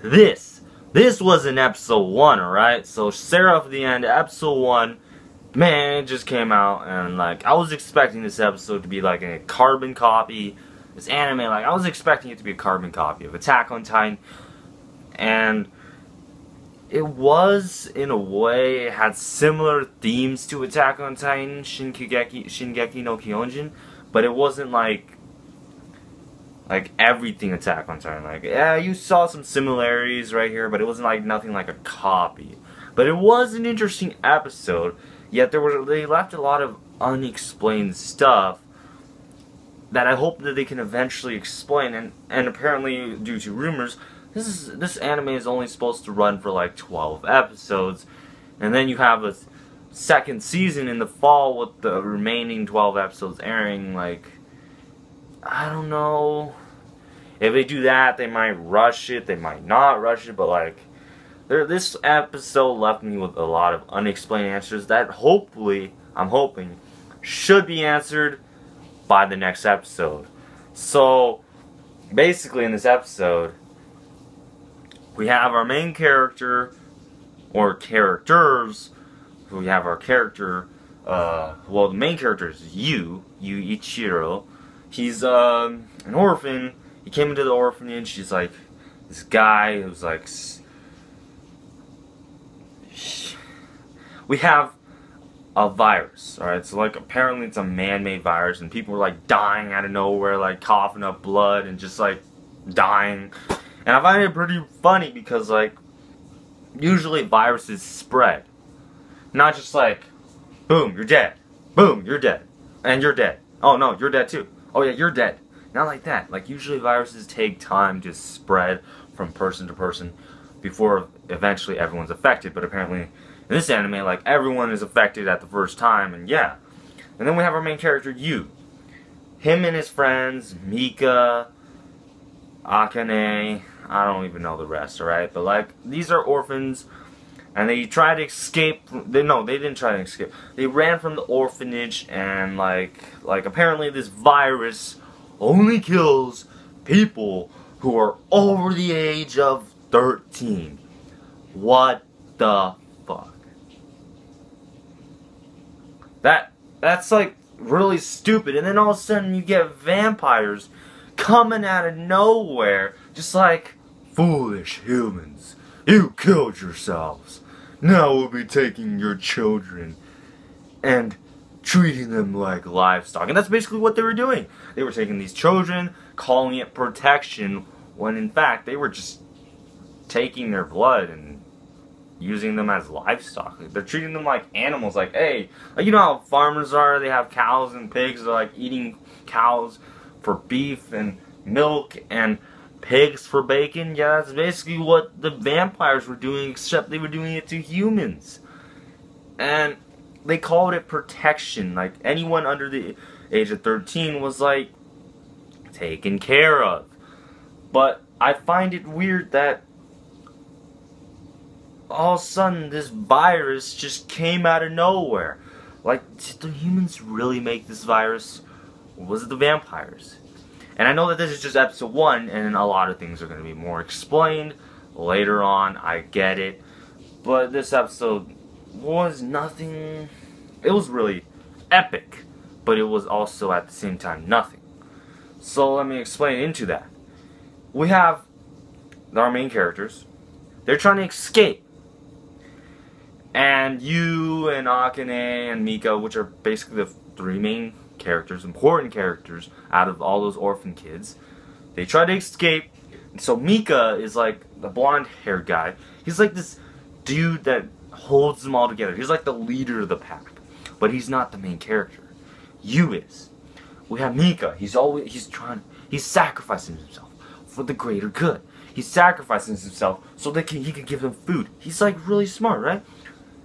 this was in episode 1, alright? So Seraph at the end, episode 1, man, it just came out, and like, I was expecting this episode to be like a carbon copy, this anime, like, I was expecting it to be a carbon copy of Attack on Titan, and it was, in a way, it had similar themes to Attack on Titan, Shingeki no Kyojin, but it wasn't like everything Attack on Titan. Like, yeah, you saw some similarities right here, but it wasn't like nothing like a copy. But it was an interesting episode, yet they left a lot of unexplained stuff that I hope that they can eventually explain, and apparently, due to rumors, this anime is only supposed to run for like 12 episodes, and then you have a second season in the fall with the remaining 12 episodes airing. Like, I don't know. If they do that, they might rush it, they might not rush it, but like, this episode left me with a lot of unexplained answers that hopefully, I'm hoping, should be answered by the next episode. So, basically in this episode, we have our main character, or characters. We have our character, well, the main character is Yu Ichiro. He's an orphan. He came into the orphanage. He's like this guy who's like, we have a virus, alright? So like, apparently it's a man-made virus, and people are like dying out of nowhere, like coughing up blood and just like dying. And I find it pretty funny because, like, usually viruses spread. Not just like, boom, you're dead. Boom, you're dead. And you're dead. Oh no, you're dead too. Oh yeah, you're dead. Not like that. Like, usually viruses take time to spread from person to person before eventually everyone's affected. But apparently, in this anime, like, everyone is affected at the first time, and yeah. And then we have our main character, Yu. Him and his friends, Mika, Akane, I don't even know the rest, alright? But like, these are orphans, and they try to escape. They didn't try to escape. They ran from the orphanage, and like apparently this virus only kills people who are over the age of 13. What the fuck? That's like really stupid. And then all of a sudden you get vampires coming out of nowhere, just like, foolish humans, you killed yourselves. Now we'll be taking your children and treating them like livestock. And that's basically what they were doing. They were taking these children, calling it protection, when in fact they were just taking their blood and using them as livestock. They're treating them like animals. Like, hey, like, you know how farmers are? They have cows and pigs. They're like eating cows for beef and milk and pigs for bacon. Yeah, that's basically what the vampires were doing, except they were doing it to humans. And they called it protection. Like, anyone under the age of 13 was like taken care of. But I find it weird that all of a sudden this virus just came out of nowhere. Like, did the humans really make this virus? Or was it the vampires? And I know that this is just episode 1, and a lot of things are going to be more explained later on. I get it. But this episode was nothing. It was really epic, but it was also at the same time nothing. So let me explain into that. We have our main characters. They're trying to escape. And Yu and Akane and Mika, which are basically the 3 main characters, important characters out of all those orphan kids, they try to escape. And so Mika is like the blonde haired guy. He's like this dude that holds them all together. He's like the leader of the pack, but he's not the main character. Yu is. We have Mika. He's sacrificing himself for the greater good. He's sacrificing himself so that he can give them food. He's like really smart, right?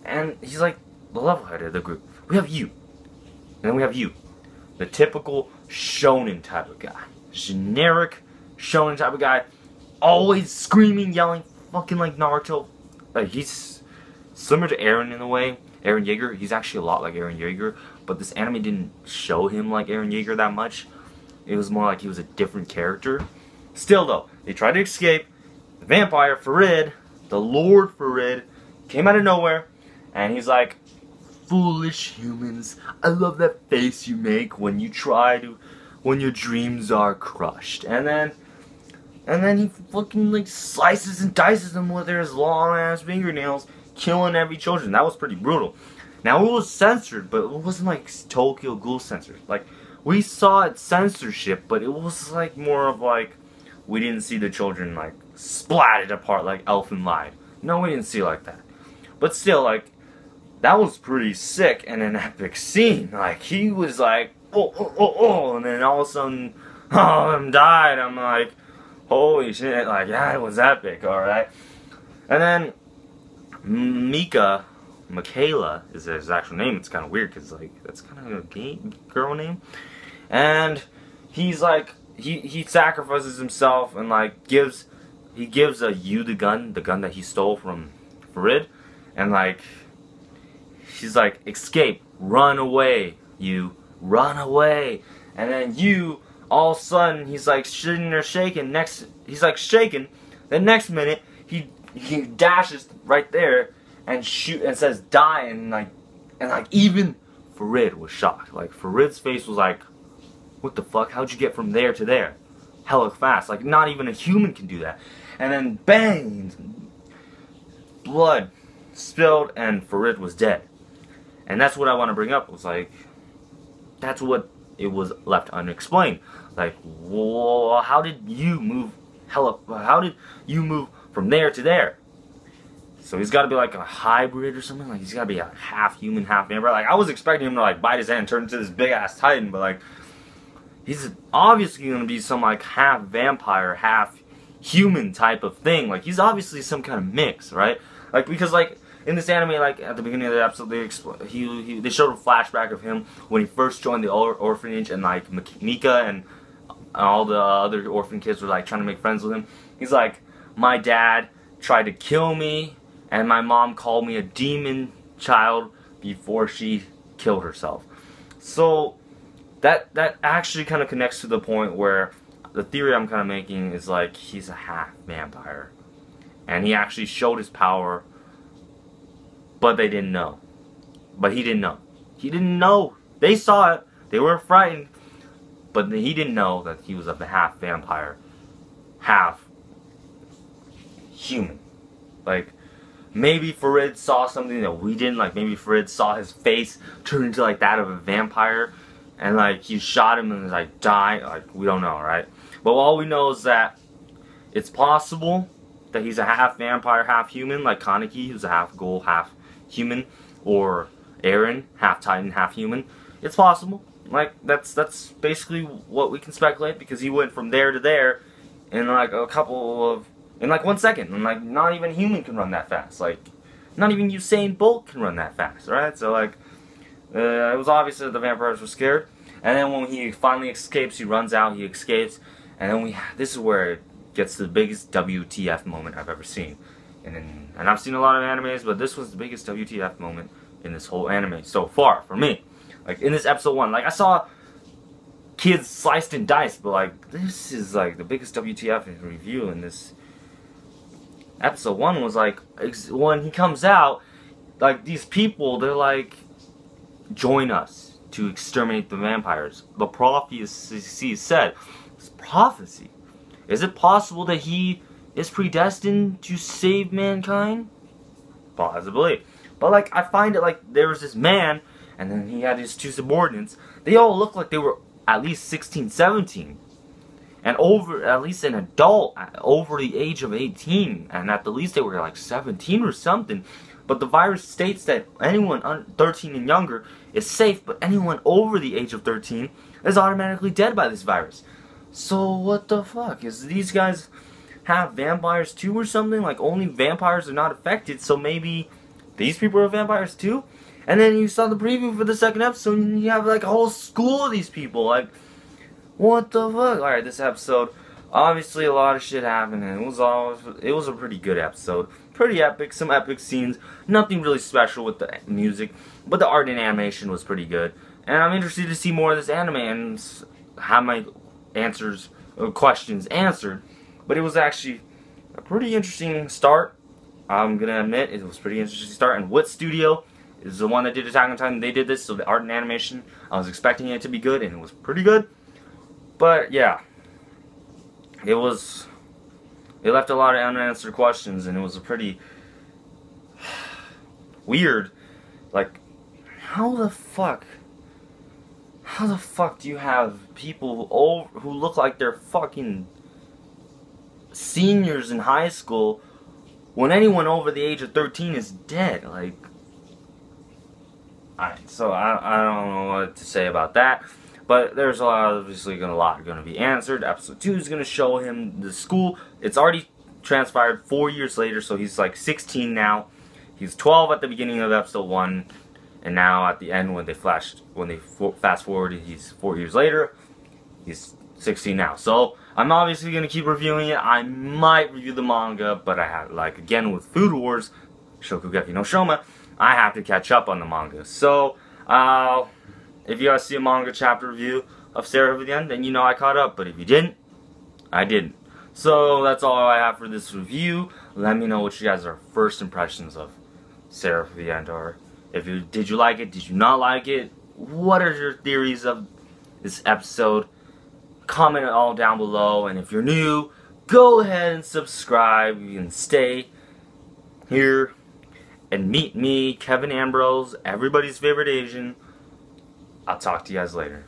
And he's like the level head of the group. We have Yu. And then we have Yu, the typical shonen type of guy. Generic shonen type of guy. Always screaming, yelling, fucking like Naruto. Like, he's similar to Eren in a way. Eren Yeager. He's actually a lot like Eren Yeager. But this anime didn't show him like Eren Yeager that much. It was more like he was a different character. Still though, they try to escape. the vampire Farid, the Lord Farid, came out of nowhere, and he's like, "Foolish humans, I love that face you make when your dreams are crushed." And then he fucking like slices and dices them with his long ass fingernails, killing every children. That was pretty brutal. Now it was censored, but it wasn't like Tokyo Ghoul censored. Like, we saw it censorship, but it was like more of like, we didn't see the children like splatted apart like Elfin lied. No, we didn't see it like that. But still, like, that was pretty sick and an epic scene. Like, he was like, oh, and then all of a sudden, I'm died. I'm like, holy shit, like, yeah, it was epic, alright? And then, Michaela is his actual name. It's kind of weird, because, like, that's kind of a gay girl name. And he's like, he sacrifices himself and, like, gives you the gun that he stole from Farid. And, like, he's like, escape, run away, you, run away. And then you, all of a sudden, he's like sitting there shaking. He's like shaking. The next minute, he dashes right there and says die. And like even Farid was shocked. Like, Farid's face was like, what the fuck? How'd you get from there to there? Hella fast. Like, not even a human can do that. And then bang, blood spilled, and Farid was dead. And that's what I want to bring up. It was like, that's what it was left unexplained. Like, whoa, how did you move from there to there? So he's got to be like a hybrid or something. Like, he's got to be a half human, half vampire. Like, I was expecting him to like bite his hand and turn into this big ass titan, but like, he's obviously going to be some like half vampire, half human type of thing. Like, he's obviously some kind of mix, right? Like, because like in this anime, like at the beginning of the episode, they showed a flashback of him when he first joined the orphanage, and like Mika and all the other orphan kids were like trying to make friends with him. He's like, my dad tried to kill me, and my mom called me a demon child before she killed herself. So that actually kind of connects to the point where the theory I'm kind of making is like, he's a half vampire, and he actually showed his power, but they didn't know. But he didn't know. He didn't know. They saw it. They were frightened, but he didn't know that he was a half vampire, half human. Like, maybe Farid saw something that we didn't. Like, maybe Farid saw his face turn into like that of a vampire, and like he shot him and like died. Like, we don't know, right? But all we know is that it's possible that he's a half vampire, half human, like Kaneki, who's a half ghoul, half human, or Eren, half titan, half human. It's possible. Like, that's basically what we can speculate, because he went from there to there in like in like 1 second, and like not even a human can run that fast. Like, not even Usain Bolt can run that fast, right? So like, it was obvious that the vampires were scared. And then when he finally escapes, he runs out, he escapes, and then this is where it gets to the biggest WTF moment I've ever seen. And I've seen a lot of animes, but this was the biggest WTF moment in this whole anime so far for me. Like, in this episode 1, like, I saw kids sliced and diced, but like, this is like the biggest WTF review in this. Episode 1 was like, when he comes out, like, these people, they're like, join us to exterminate the vampires. The prophecy said, it's prophecy. Is it possible that he is predestined to save mankind? Possibly. But like, I find it like, there was this man, and then he had his 2 subordinates. They all looked like they were at least 16, 17. And at least an adult over the age of 18. And at the least they were like 17 or something. But the virus states that anyone 13 and younger is safe, but anyone over the age of 13 is automatically dead by this virus. So what the fuck? Is these guys have vampires too or something? Like, only vampires are not affected, so maybe these people are vampires too? And then you saw the preview for the 2nd episode, and you have like a whole school of these people. Like, what the fuck? Alright, this episode, obviously a lot of shit happened, and it was a pretty good episode. Pretty epic, some epic scenes. Nothing really special with the music, but the art and animation was pretty good. And I'm interested to see more of this anime and have my questions answered. But it was actually a pretty interesting start. I'm gonna admit it was a pretty interesting start. And Wit Studio is the one that did Attack on Titan. They did this, so the art and animation, I was expecting it to be good, and it was pretty good. But yeah, it left a lot of unanswered questions, and it was a pretty weird. Like, how the fuck do you have people who look like they're fucking seniors in high school when anyone over the age of 13 is dead? Like, alright, so I don't know what to say about that, but there's obviously a lot going to be answered. Episode 2 is going to show him the school. It's already transpired 4 years later, so he's like 16 now. He's 12 at the beginning of episode 1, and now at the end when they fast forwarded, he's 4 years later. He's 16 now. So I'm obviously going to keep reviewing it. I might review the manga, but I have, like, again with Food Wars, Shokugeki no Shoma, I have to catch up on the manga. So, if you guys see a manga chapter review of Seraph at the end, then you know I caught up. But if you didn't, I didn't. So that's all I have for this review. Let me know what you guys are first impressions of Seraph at the end are. Did you like it? Did you not like it? What are your theories of this episode? Comment it all down below. And if you're new, go ahead and subscribe. You can stay here and meet me, Kevin Ambrose, everybody's favorite Asian. I'll talk to you guys later.